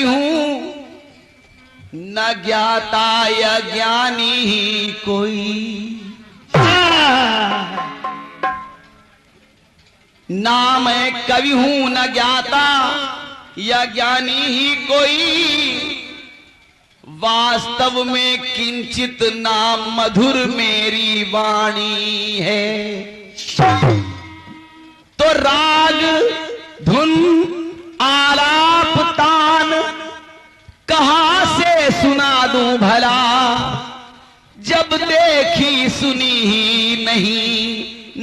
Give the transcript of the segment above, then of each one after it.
कवि हूं न ज्ञाता या ज्ञानी ही कोई, ना मैं कवि हूं न ज्ञाता या ज्ञानी ही कोई, वास्तव में किंचित नाम मधुर मेरी वाणी है। तो राग धुन आलाप तान कहां से सुना दूं भला, जब देखी सुनी ही नहीं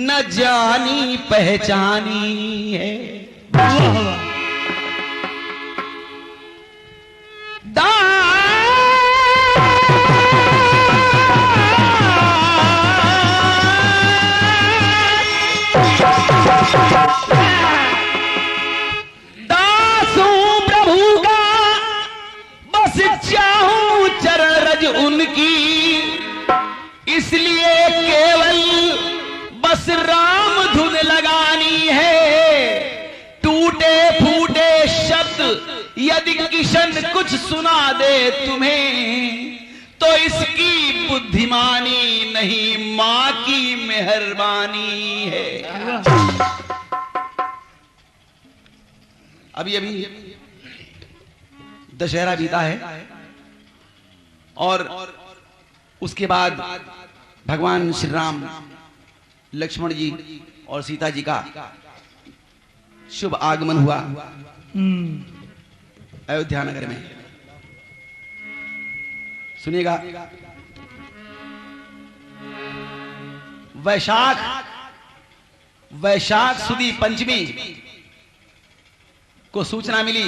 न जानी पहचानी है। दासों प्रभु का बस चाहूं चरण रज उनकी, इसलिए केवल बस राम धुन लगानी है। टूटे फूटे शब्द यदि किशन कुछ सुना दे तुम्हें, तो इसकी बुद्धिमानी नहीं मां की मेहरबानी है। अभी अभी दशहरा बीता है और उसके बाद भगवान श्री राम लक्ष्मण जी और सीता जी का शुभ आगमन हुआ अयोध्या नगर में। सुनिएगा, वैशाख सुदी पंचमी को सूचना मिली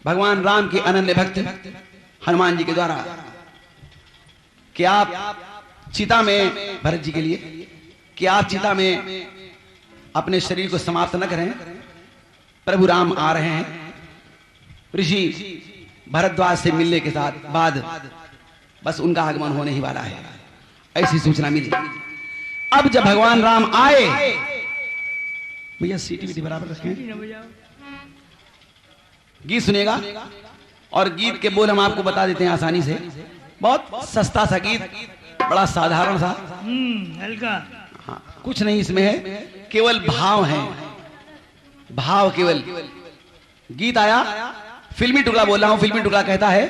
भगवान राम के अनन्य भक्त हनुमान जी के द्वारा कि आप चिता में, भरत जी के लिए, कि आप चिता में अपने शरीर को समाप्त न करें, प्रभु राम आ रहे हैं। ऋषि भरद्वाज से मिलने के बाद बस उनका आगमन होने ही वाला है, ऐसी सूचना मिली। अब जब भगवान राम आए, भैया सीटी बराबर रखें, गीत सुनेगा और गीत के बोल हम आपको बता देते हैं आसानी से। बहुत सस्ता सा गीत, बड़ा साधारण सा, हल्का, हाँ, कुछ नहीं इसमें है, केवल भाव है, भाव केवल। गीत आया, फिल्मी टुकड़ा बोल रहा हूं, फिल्मी टुकड़ा कहता है,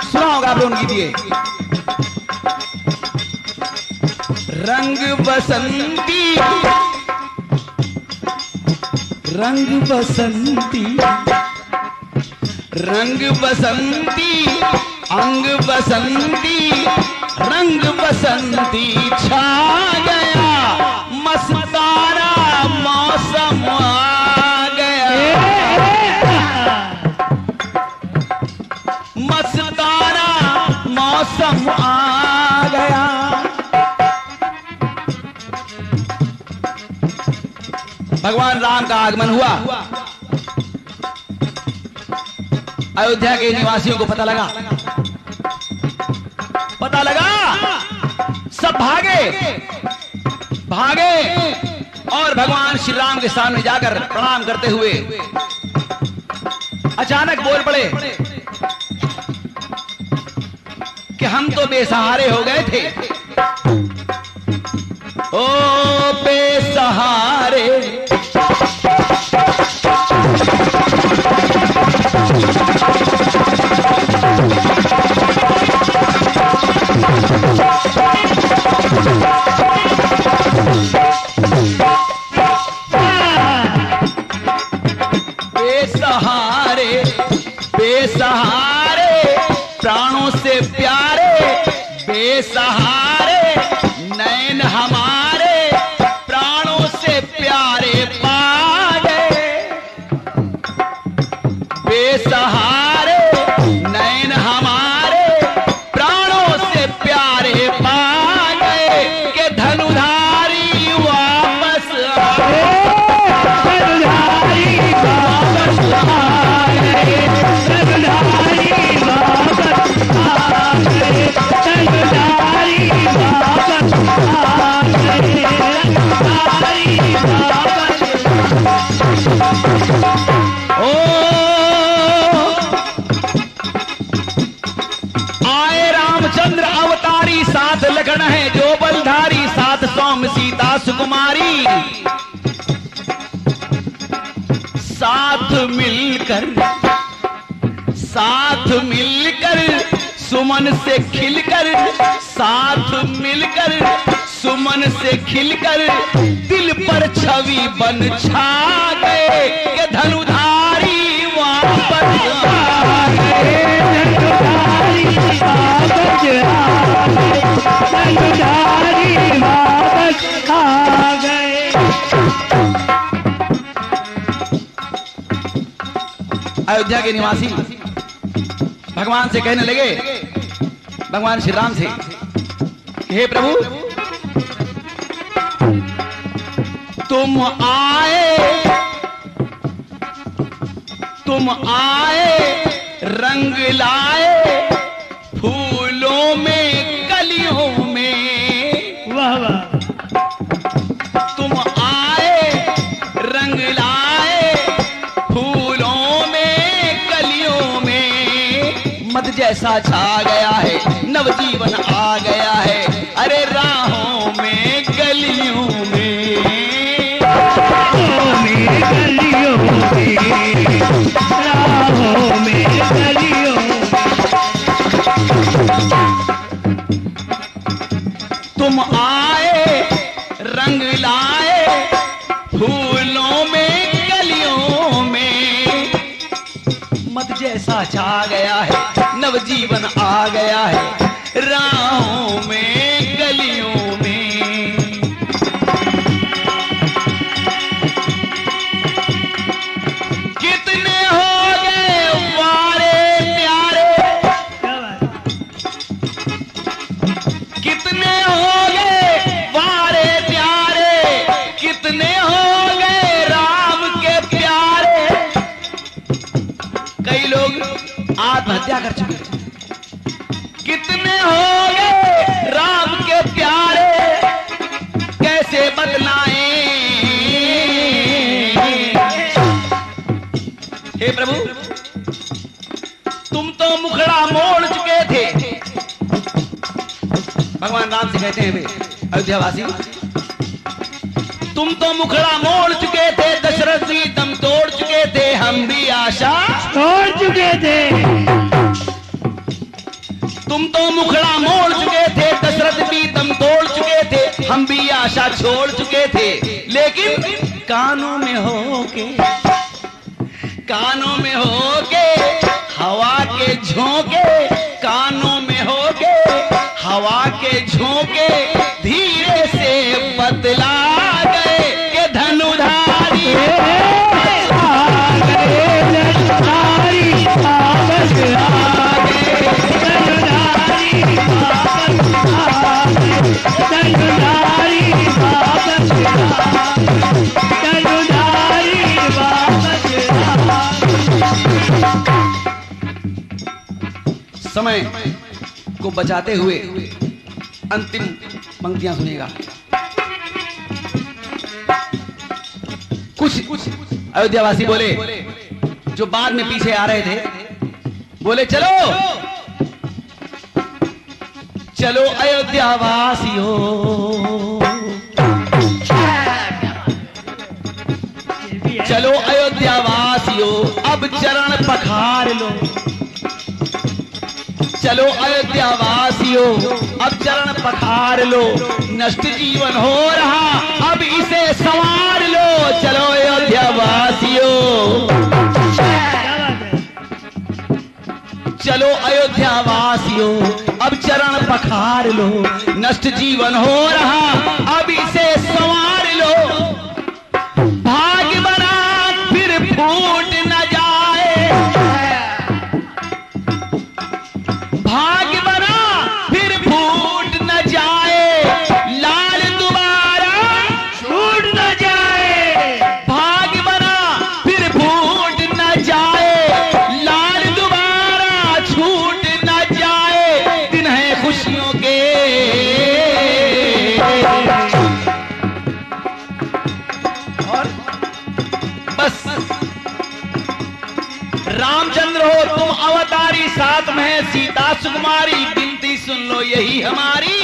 सुना होगा आप लोगों की, रंग बसंती, रंग बसंती, रंग बसंती, अंग बसंती, रंग बसंती छा गया, मस्ताना मौसम आ गया, मस्ताना मौसम आ गया। भगवान राम का आगमन हुआ, अयोध्या के निवासियों को पता लगा, सब भागे और भगवान श्री राम के सामने जाकर प्रणाम करते हुए अचानक बोल पड़े कि हम तो बेसहारे हो गए थे, ओ बेसहारे, बेसहारे, बेसहारे प्राणों से प्यारे, बेसहारे नैन हमारे प्राणों से प्यारे पा गए, बेसहारे नैन हमारे प्राणों से प्यारे पा गए, के धनुधारी सुकुमारी साथ मिलकर सुमन से खिलकर, साथ मिलकर सुमन से खिलकर दिल पर छवि बन छा गए कि धनुधारी वापस आ गए। धनुधारी वापस आ गए। अयोध्या के निवासी भगवान से कहने लगे, भगवान श्री राम से, हे प्रभु तुम आए रंग लाए फूलों में कलियों में। वाह वाह। तुम आए रंग लाए फूलों में कलियों में। मत जैसा छा गया है, नवजीवन आ गया है, अरे राहों में गलियों में, राहों में गलियों में, राहों में गलियों में। तुम आए रंग लाए फूलों में कलियों में। मत जैसा छा गया है, नवजीवन आ गया है, राहों में गलियों में। कितने हो गए वारे प्यारे, कितने हो गए वारे प्यारे, कितने हो गए राम के प्यारे। कई लोग आत्महत्या कर चुके हैं। कितने हो गए राम के प्यारे, कैसे बदलाएं। हे प्रभु तुम तो मुखड़ा मोड़ चुके थे। भगवान राम से कहते हैं वे अयोध्यावासी, तुम तो मुखड़ा मोड़ चुके थे, दशरथ जी दम तोड़ चुके थे, हम भी आशा छोड़ चुके थे। तुम तो मुखड़ा मोड़ चुके थे, दशरथ भी दम तोड़ चुके थे, हम भी आशा छोड़ चुके थे। लेकिन कानों में होके हवा के झोंके, कानों में होके हवा के झोंके धीरे से बतला गए कि धनुधारी आ गए। धनुधारी वापस आ गए। धनुधारी वापस आ गए। धनुधारी वापस आ गए। धनुधारी वापस आ गए। समय को बचाते हुए अंतिम पंक्तियां सुनिएगा। कुछ अयोध्यावासी बोले, जो बाद में पीछे आ रहे थे, बोले चलो चलो अयोध्यावासियों, चलो अयोध्यावासियों अब चरण पखार लो। चलो अयोध्यावासियों अब चरण पखार लो, नष्ट जीवन हो रहा अब इसे संवार लो। चलो अयोध्यावासियों, चलो अयोध्यावासियों अब चरण पखार लो, नष्ट जीवन हो रहा अब इसे संवार लो। भाग्य बना फिर फूट न जाए, भाग्य बना फिर फूट न जाए, लाल दोबारा छूट न जाए। भाग्य बना फिर फूट न जाए, लाल दोबारा छूट न जाए। दिन है खुशियों के, और बस रामचंद्र हो तुम अवतारी, साथ में है सीता सुकुमारी, विनती सुन लो यही हमारी,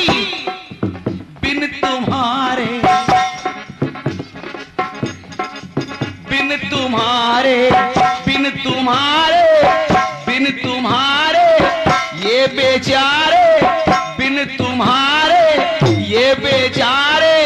बिन तुम्हारे बिन तुम्हारे, बिन तुम्हारे, बिन तुम्हारे ये बेचारे, बिन तुम्हारे ये बेचारे